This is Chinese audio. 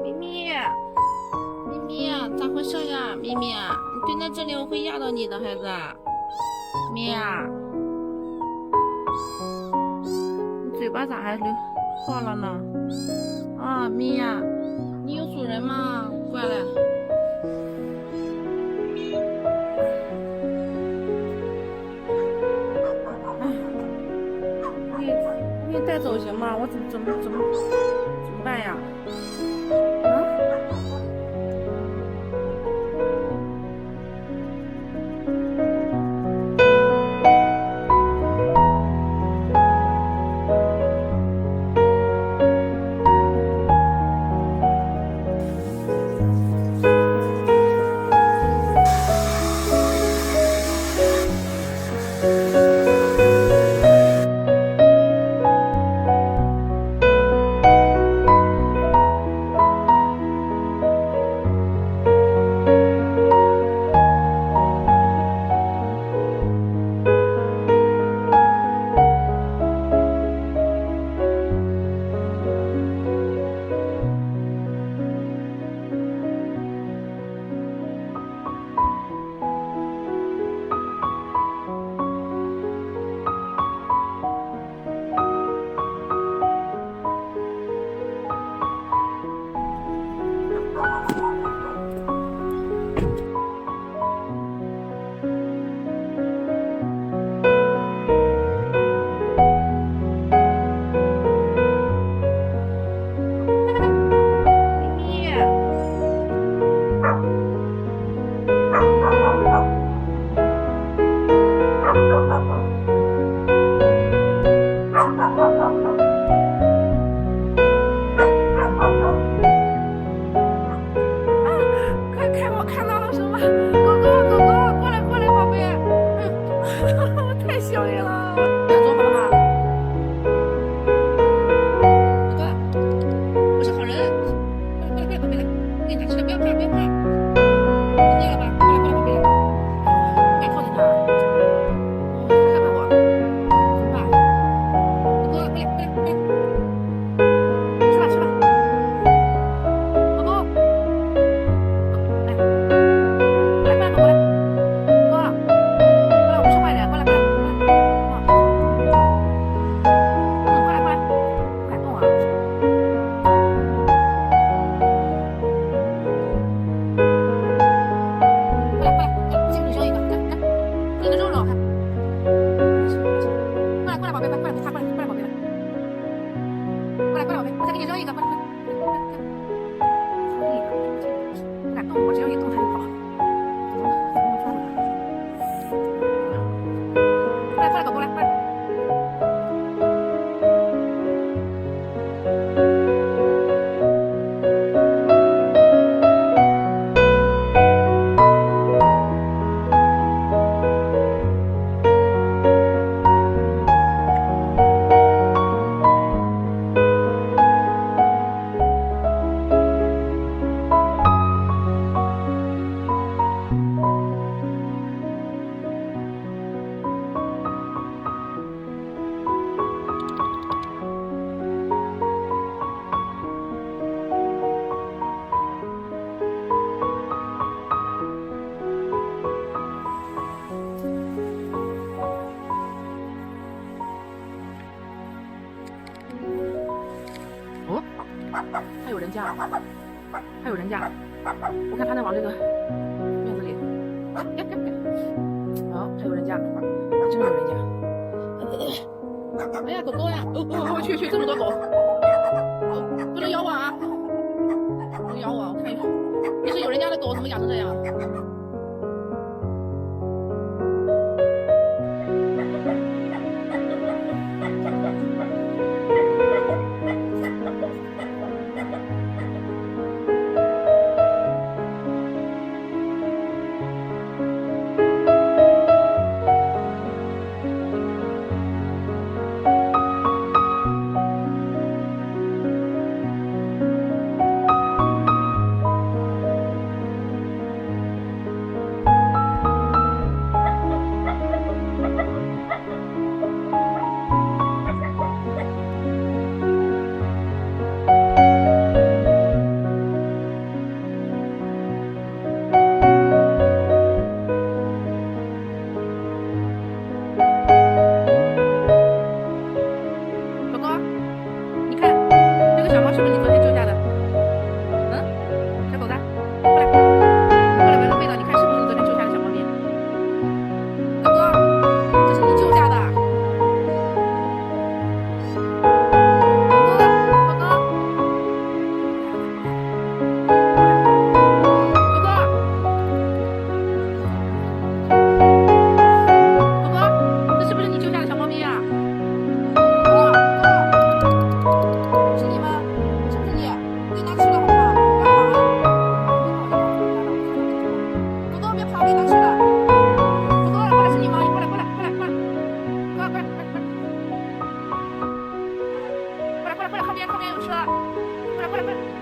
咪咪，咪咪，咋回事呀？咪咪，你蹲在这里，我会压到你的，孩子。咪呀，你嘴巴咋还化了呢？啊，咪呀，你有主人吗？过来。我给你带走行吗？我怎么办呀？看我看到了什么？狗狗，过来，宝贝！太幸运了，坐好了吗？狗狗，我是好人，过来，宝贝来，给你拿吃的，不要怕。你饿了吧？过来，宝贝来，不敢靠近它，害怕我，怎么办？狗狗，过来，吃吧。狗狗。还有人家，我看他能往这个院子里，还有人家，真有人家。哎呀，狗狗呀，去，这么多狗，不能咬我啊！不能咬我，我看一下，你是有人家的狗，怎么养成这样？车，过来过来过来。